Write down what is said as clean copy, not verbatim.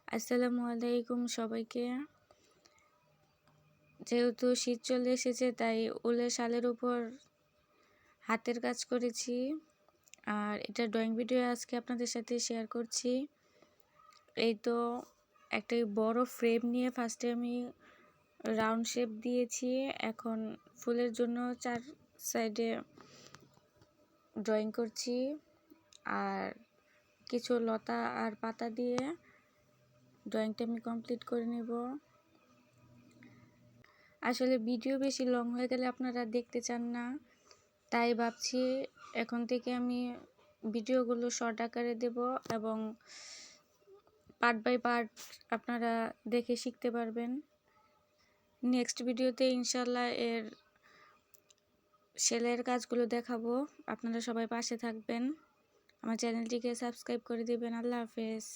আসসালামু আলাইকুম সবাইকে। যেহেতু শীত চলে এসেছে তাই উলের শালের উপর হাতের কাজ করেছি। আর এটা ড্রয়িং ভিডিও আজকে আপনাদের সাথে শেয়ার করছি। এই তো একটা বড় ফ্রেম নিয়ে ফার্স্টে আমি রাউন্ড শেপ দিয়েছি। এখন ফুলের জন্য 4 সাইডে ড্রয়িং করছি। আর কিছু লতা আর পাতা দিয়ে ড্রয়িংটা আমি কমপ্লিট করে নেব। আসলে ভিডিও বেশি লং হয়ে গেলে আপনারা দেখতে চান না, তাই ভাবছি এখন থেকে আমি ভিডিওগুলো শর্ট আকারে দেব এবং পার্ট বাই পার্ট আপনারা দেখে শিখতে পারবেন। নেক্সট ভিডিওতে ইনশাল্লাহ এর সেলাইয়ের কাজগুলো দেখাবো। আপনারা সবাই পাশে থাকবেন, আমার চ্যানেলটিকে সাবস্ক্রাইব করে দিবেন। আল্লাহ হাফেজ।